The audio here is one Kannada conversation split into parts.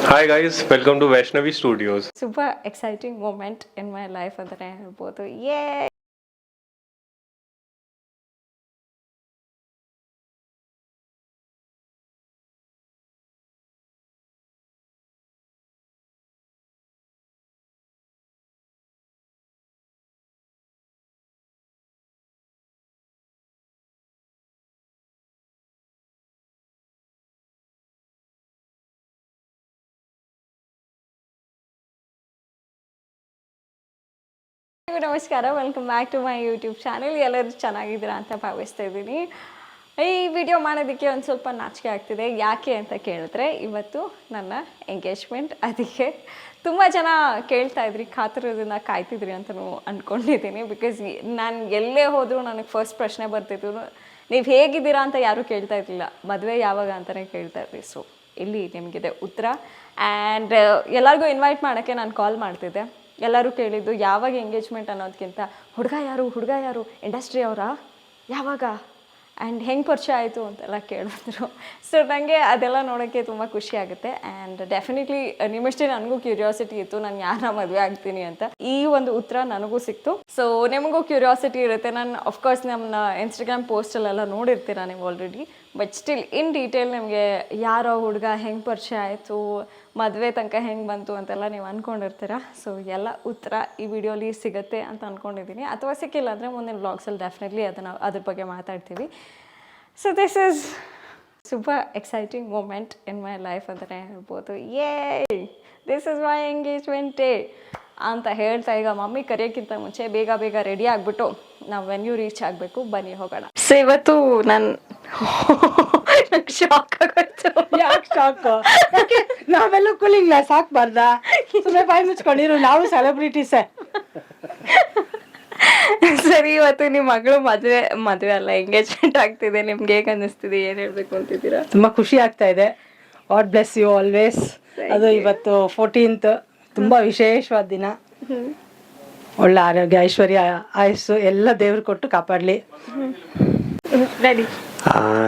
Hi guys, welcome to Vaishnavi Studios. Super exciting moment in my life ಅಂದರೆ ಹೇಳ್ಬೋದು. Yay! ನಮಸ್ಕಾರ, welcome back to my YouTube channel. ಎಲ್ಲರೂ ಚೆನ್ನಾಗಿದ್ದೀರಾ ಅಂತ ಭಾವಿಸ್ತಾ ಇದ್ದೀನಿ. ಈ ವಿಡಿಯೋ ಮಾಡೋದಕ್ಕೆ ಒಂದು ಸ್ವಲ್ಪ ನಾಚಿಕೆ ಆಗ್ತಿದೆ. ಯಾಕೆ ಅಂತ ಕೇಳಿದ್ರೆ, ಇವತ್ತು ನನ್ನ ಎಂಗೇಜ್ಮೆಂಟ್. ಅದಕ್ಕೆ ತುಂಬ ಜನ ಕೇಳ್ತಾ ಇದ್ರಿ, ಕಾತುರದಿಂದ ಕಾಯ್ತಿದ್ರಿ ಅಂತಲೂ ಅಂದ್ಕೊಂಡಿದ್ದೀನಿ. ಬಿಕಾಸ್ ನಾನು ಎಲ್ಲೇ ಹೋದರೂ ನನಗೆ ಫಸ್ಟ್ ಪ್ರಶ್ನೆ ಬರ್ತಿತ್ತು, ನೀವು ಹೇಗಿದ್ದೀರಾ ಅಂತ ಯಾರೂ ಕೇಳ್ತಾ ಇರಲಿಲ್ಲ, ಮದುವೆ ಯಾವಾಗ ಅಂತಲೇ ಕೇಳ್ತಾ ಇದ್ರಿ. ಸೊ ಇಲ್ಲಿ ನಿಮಗಿದೆ ಉತ್ತರ. ಆ್ಯಂಡ್ ಎಲ್ಲರಿಗೂ ಇನ್ವೈಟ್ ಮಾಡೋಕ್ಕೆ ನಾನು ಕಾಲ್ ಮಾಡ್ತಿದ್ದೆ. ಎಲ್ಲರೂ ಕೇಳಿದ್ದು ಯಾವಾಗ ಎಂಗೇಜ್ಮೆಂಟ್ ಅನ್ನೋದಕ್ಕಿಂತ ಹುಡುಗ ಯಾರು ಇಂಡಸ್ಟ್ರಿ ಅವರಾ, ಯಾವಾಗ, ಆ್ಯಂಡ್ ಹೆಂಗೆ ಪರಿಚಯ ಆಯಿತು ಅಂತೆಲ್ಲ ಕೇಳಿದ್ರು. ಸೊ ನನಗೆ ಅದೆಲ್ಲ ನೋಡೋಕ್ಕೆ ತುಂಬ ಖುಷಿ ಆಗುತ್ತೆ. ಆ್ಯಂಡ್ ಡೆಫಿನೆಟ್ಲಿ ನಿಮ್ಮಷ್ಟೇ ನನಗೂ ಕ್ಯೂರಿಯಾಸಿಟಿ ಇತ್ತು, ನಾನು ಯಾರನ್ನ ಮದುವೆ ಆಗ್ತೀನಿ ಅಂತ. ಈ ಒಂದು ಉತ್ತರ ನನಗೂ ಸಿಕ್ತು. ಸೊ ನಿಮಗೂ ಕ್ಯೂರಿಯಾಸಿಟಿ ಇರುತ್ತೆ. ನಾನು ಅಫ್ಕೋರ್ಸ್ ನಮ್ಮ ಇನ್ಸ್ಟಾಗ್ರಾಮ್ ಪೋಸ್ಟಲ್ಲೆಲ್ಲ ನೋಡಿರ್ತೀರ ನೀವು already. But still in detail ನಿಮಗೆ ಯಾರೋ ಹುಡುಗ ಹೆಂಗೆ ಪರಿಚಯ ಆಯಿತು, ಮದುವೆ ತನಕ ಹೆಂಗೆ ಬಂತು ಅಂತೆಲ್ಲ ನೀವು ಅಂದ್ಕೊಂಡಿರ್ತೀರ. ಸೊ ಎಲ್ಲ ಉತ್ತರ ಈ ವಿಡಿಯೋಲಿ ಸಿಗುತ್ತೆ ಅಂತ ಅಂದ್ಕೊಂಡಿದ್ದೀನಿ. ಅಥವಾ ಸಿಕ್ಕಿಲ್ಲ ಅಂದರೆ ಮುಂದಿನ ವ್ಲಾಗ್ಸಲ್ಲಿ ಡೆಫಿನೆಟ್ಲಿ ಅದ್ರ ಬಗ್ಗೆ ಮಾತಾಡ್ತೀವಿ. So this is super exciting moment in my life ಅಂತಲೇ ಹೇಳ್ಬೋದು. This is my engagement day ಅಂತ ಹೇಳ್ತಾ, ಈಗ ಮಮ್ಮಿ ಕರೆಯೋಕ್ಕಿಂತ ಮುಂಚೆ ಬೇಗ ರೆಡಿ ಆಗಿಬಿಟ್ಟು ನಾವು ವೆನ್ಯೂ ರೀಚ್ ಆಗಬೇಕು, ಬನ್ನಿ ಹೋಗೋಣ. ಸೊ ಇವತ್ತು ನಾನು ಶಾಕ್ ಆಗೋಯ್ತು. ಯಾಕೆ ಶಾಕು? ನಾವೆಲ್ಲ ಕೂಲಿಂಗ್ ಗ್ಲಾಸ್ ಹಾಕ್ಬಾರ್ದಾ? ಸುಮ್ಮನೆ ಬಾಯಿ ಮುಚ್ಕೊಂಡಿರು, ನಾವು ಸೆಲೆಬ್ರಿಟೀಸೇ. ಸರಿ, ಇವತ್ತು ನಿಮ್ಮ ಮಗಳು ಮದುವೆ ಅಲ್ಲ, ಎಂಗೇಜ್ಮೆಂಟ್ ಆಗ್ತಿದೆ. ನಿಮ್ಗೆ ಹೇಗೆ ಅನ್ನಿಸ್ತಿದೆ, ಏನು ಹೇಳಬೇಕು ಅಂತಿದ್ದೀರಾ? ತುಂಬ ಖುಷಿ ಆಗ್ತಾ ಇದೆ. God bless you always. ಅದು ಇವತ್ತು 14th, ತುಂಬ ವಿಶೇಷವಾದ ದಿನ. ಒಳ್ಳೆ ಆರೋಗ್ಯ, ಐಶ್ವರ್ಯ, ಆಯಸ್ಸು ಎಲ್ಲ ದೇವ್ರು ಕೊಟ್ಟು ಕಾಪಾಡಲಿ. ರೆಡಿ.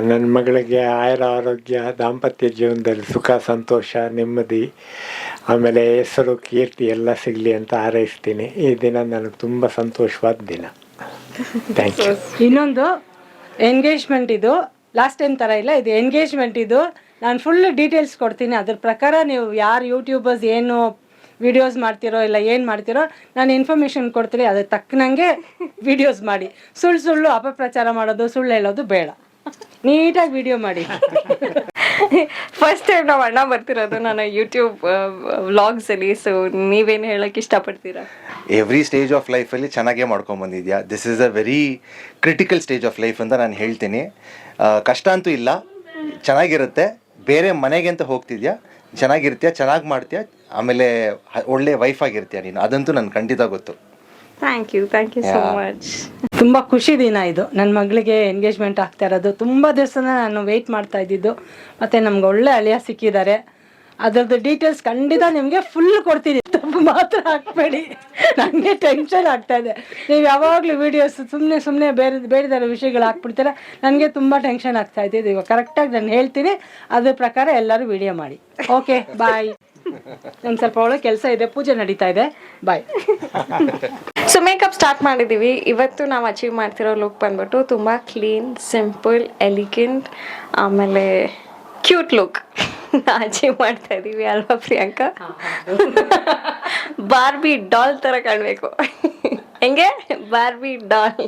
ನನ್ನ ಮಗಳಿಗೆ ಆಯುರ ಆರೋಗ್ಯ, ದಾಂಪತ್ಯ ಜೀವನದಲ್ಲಿ ಸುಖ ಸಂತೋಷ ನೆಮ್ಮದಿ, ಆಮೇಲೆ ಹೆಸರು ಕೀರ್ತಿ ಎಲ್ಲ ಸಿಗಲಿ ಅಂತ ಹಾರೈಸ್ತೀನಿ. ಈ ದಿನ ನನಗೆ ತುಂಬ ಸಂತೋಷವಾದ ದಿನ. Thank you. ಇನ್ನೊಂದು ಎಂಗೇಜ್ಮೆಂಟ್, ಇದು ಲಾಸ್ಟ್ ಟೈಮ್ ಥರ ಇಲ್ಲ, ಇದು ಎಂಗೇಜ್ಮೆಂಟ್. ಇದು ನಾನು ಫುಲ್ ಡೀಟೇಲ್ಸ್ ಕೊಡ್ತೀನಿ. ಅದ್ರ ಪ್ರಕಾರ ನೀವು ಯಾರು ಯೂಟ್ಯೂಬರ್ಸ್ ಏನು ವಿಡಿಯೋಸ್ ಮಾಡ್ತಿರೋ ಇಲ್ಲ ಏನು ಮಾಡ್ತಿರೋ ನಾನು ಇನ್ಫಾರ್ಮೇಷನ್ ಕೊಡ್ತೀನಿ. ಅದ್ರ ತಕ್ಕನಂಗೆ ವಿಡಿಯೋಸ್ ಮಾಡಿ. ಸುಳ್ಳು ಅಪಪ್ರಚಾರ ಮಾಡೋದು, ಸುಳ್ಳು ಹೇಳೋದು ಬೇಡ. ನೀಟಾಗಿ ವಿಡಿಯೋ ಮಾಡಿ. ಫಸ್ಟ್ ಟೈಮ್ ನಾವು ಅಣ್ಣ ಬರ್ತಿರೋದು ನಾನು ಯೂಟ್ಯೂಬ್ ವ್ಲಾಗ್ಸಲ್ಲಿ. ಸೊ ನೀವೇನು ಹೇಳೋಕ್ಕೆ ಇಷ್ಟಪಡ್ತೀರಾ? ಎವ್ರಿ ಸ್ಟೇಜ್ ಆಫ್ ಲೈಫಲ್ಲಿ ಚೆನ್ನಾಗೇ ಮಾಡ್ಕೊಂಬಂದಿದ್ಯಾ. This is a very critical stage of life ಅಂತ ನಾನು ಹೇಳ್ತೀನಿ. ಕಷ್ಟ ಅಂತೂ ಇಲ್ಲ, ಚೆನ್ನಾಗಿರುತ್ತೆ. ಬೇರೆ ಮನೆಗೆ ಅಂತ ಹೋಗ್ತಿದ್ಯಾ, ಚೆನ್ನಾಗಿರ್ತೀಯ, ಚೆನ್ನಾಗಿ ಮಾಡ್ತೀಯ, ಆಮೇಲೆ ಒಳ್ಳೆ ವೈಫ್ ಆಗಿರ್ತೀಯ ನೀನು. ಅದಂತೂ ನನಗೆ ಖಂಡಿತ ಗೊತ್ತು. Thank you so much. ತುಂಬ ಖುಷಿ ದಿನ ಇದು. ನನ್ನ ಮಗಳಿಗೆ ಎಂಗೇಜ್ಮೆಂಟ್ ಆಗ್ತಾ ಇರೋದು. ತುಂಬ ದಿವಸನ ನಾನು ವೆಯ್ಟ್ ಮಾಡ್ತಾ ಇದ್ದಿದ್ದು. ಮತ್ತು ನಮ್ಗೆ ಒಳ್ಳೆ ಅಳಿಯ ಸಿಕ್ಕಿದ್ದಾರೆ. ಅದರದ್ದು ಡೀಟೇಲ್ಸ್ ಖಂಡಿತ ನಿಮಗೆ ಫುಲ್ ಕೊಡ್ತೀನಿ. ತಪ್ಪು ಮಾತ್ರ ಹಾಕ್ಬೇಡಿ, ನನಗೆ ಟೆನ್ಷನ್ ಆಗ್ತಾ ಇದೆ. ನೀವು ಯಾವಾಗಲೂ ವೀಡಿಯೋಸ್ ಸುಮ್ಮನೆ ಬೇರೆದಾರ ವಿಷಯಗಳು ಹಾಕ್ಬಿಡ್ತೀರ, ನನಗೆ ತುಂಬ ಟೆನ್ಷನ್ ಆಗ್ತಾ ಇದೆ. ಇವಾಗ ಕರೆಕ್ಟಾಗಿ ನಾನು ಹೇಳ್ತೀನಿ, ಅದ್ರ ಪ್ರಕಾರ ಎಲ್ಲರೂ ವಿಡಿಯೋ ಮಾಡಿ. ಓಕೆ, ಬಾಯ್. ನಂಗೆ ಸ್ವಲ್ಪ ಒಳಗೆ ಕೆಲಸ ಇದೆ, ಪೂಜೆ ನಡೀತಾ ಇದೆ. ಬಾಯ್. ಸೊ ಮೇಕಪ್ ಸ್ಟಾರ್ಟ್ ಮಾಡಿದ್ದೀವಿ. ಇವತ್ತು ನಾವು ಅಚೀವ್ ಮಾಡ್ತಿರೋ ಲುಕ್ ಬಂದ್ಬಿಟ್ಟು ತುಂಬ ಕ್ಲೀನ್, ಸಿಂಪಲ್, ಎಲಿಗೆಂಟ್, ಆಮೇಲೆ ಕ್ಯೂಟ್ ಲುಕ್ ಅಚೀವ್ ಮಾಡ್ತಾ ಇದ್ದೀವಿ ಅಲ್ವಾ ಪ್ರಿಯಾಂಕಾ? ಬಾರ್ಬಿ ಡಾಲ್ ಥರ ಕಾಣಬೇಕು. ಹೆಂಗೆ? Barbie doll.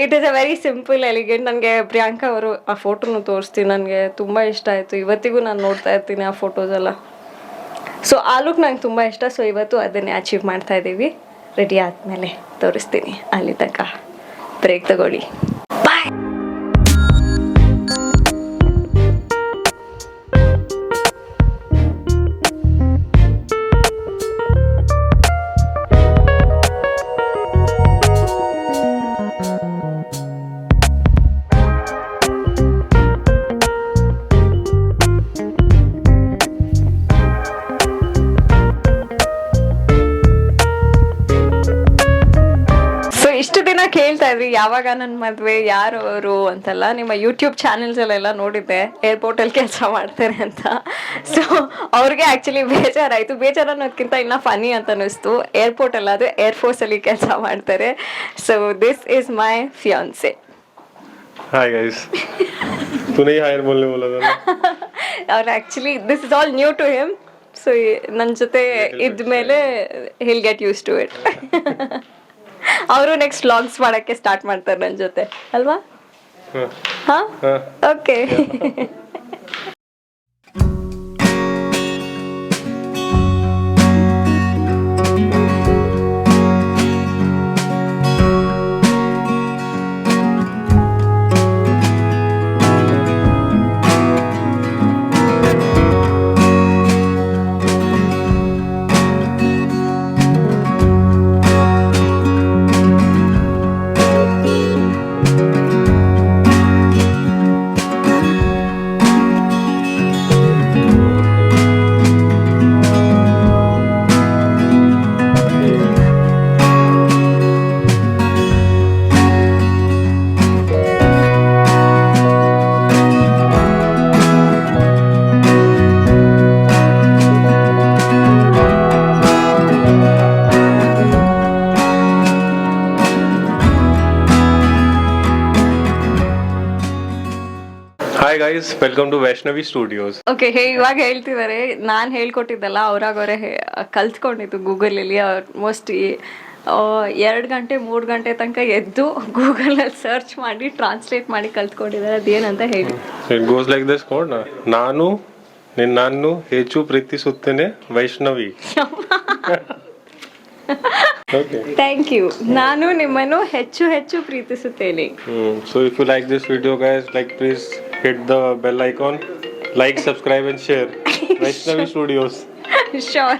It is a very simple, elegant. ನನಗೆ ಪ್ರಿಯಾಂಕಾ ಅವರು ಆ ಫೋಟೋನು ತೋರಿಸ್ತೀನಿ, ನನಗೆ ತುಂಬ ಇಷ್ಟ ಆಯಿತು. ಇವತ್ತಿಗೂ ನಾನು ನೋಡ್ತಾ ಇರ್ತೀನಿ ಆ ಫೋಟೋಸ್ ಎಲ್ಲ. ಸೊ ಆ ಲುಕ್ ನಂಗೆ ತುಂಬ ಇಷ್ಟ. ಸೊ ಇವತ್ತು ಅದನ್ನೇ ಅಚೀವ್ ಮಾಡ್ತಾ ಇದ್ದೀವಿ. ರೆಡಿ ಆದಮೇಲೆ ತೋರಿಸ್ತೀನಿ. ಅಲ್ಲಿ ತನಕ ಬ್ರೇಕ್ ತಗೊಳ್ಳಿ. ಬಾಯ್. ಇಷ್ಟು ದಿನ ಕೇಳ್ತಾ ಇದ್ರಿ ಯಾವಾಗ ನನ್ನ ಮದುವೆ, ಯಾರು ಅವರು ಅಂತೆಲ್ಲ. ನಿಮ್ಮ ಯೂಟ್ಯೂಬ್ ಚಾನೆಲ್ಸಲ್ಲೆಲ್ಲ ನೋಡಿದ್ದೆ ಏರ್ಪೋರ್ಟಲ್ಲಿ ಕೆಲಸ ಮಾಡ್ತಾರೆ ಅಂತ. ಸೊ ಅವ್ರಿಗೆ ಆ್ಯಕ್ಚುಲಿ ಬೇಜಾರಾಯಿತು. ಬೇಜಾರು ಅನ್ನೋದಕ್ಕಿಂತ ಇನ್ನೂ ಫನಿ ಅಂತ ಅನ್ನಿಸ್ತು. ಏರ್ಪೋರ್ಟಲ್ಲಿ ಅದು ಏರ್ಫೋರ್ಸಲ್ಲಿ ಕೆಲಸ ಮಾಡ್ತಾರೆ. So this is my fiancee. Hi guys. तूने ही हायर बोलने बोला था ना. ಅವ್ರು actually this is all new to him. So ನನ್ನ ಜೊತೆ ಇದ್ಮೇಲೆ he'll get use to it. ಅವರು ನೆಕ್ಸ್ಟ್ ವ್ಲಾಗ್ಸ್ ಮಾಡೋಕ್ಕೆ ಸ್ಟಾರ್ಟ್ ಮಾಡ್ತಾರೆ ನನ್ನ ಜೊತೆ ಅಲ್ವಾ? ಹಾಂ, okay. Hi guys, welcome to Vaishnavi Studios. Okay, ಇವಾಗ ಹೇಳ್ತಿದ್ದಾರೆ. ನಾನು ಹೇಳ್ಕೊಟ್ಟಿದ್ದಲ್ಲ, ಅವ್ರಾಗವರೇ ಕಲ್ತ್ಕೊಂಡಿದ್ದು ಗೂಗಲಲ್ಲಿ. ಆಲ್ಮೋಸ್ಟ್ 2 ಗಂಟೆ 3 ಗಂಟೆ ತನಕ ಎದ್ದು ಗೂಗಲಲ್ಲಿ ಸರ್ಚ್ ಮಾಡಿ ಟ್ರಾನ್ಸ್ಲೇಟ್ ಮಾಡಿ ಕಲ್ತ್ಕೊಂಡಿದ್ದಾರೆ. ಅದೇನಂತ ಹೇಳಿ. It goes like this, code ನಾನು ನಿನ್ನನ್ನು ಹೆಚ್ಚು ಪ್ರೀತಿಸುತ್ತೇನೆ ವೈಷ್ಣವಿ. Okay. Thank you. ನಾನು ನಿಮ್ಮನ್ನು ಹೆಚ್ಚು ಹೆಚ್ಚು ಪ್ರೀತಿಸುತ್ತೇನೆ. So if you like this video guys, like please hit the bell icon, like, subscribe and share. Vaishnavi Studios. Sure.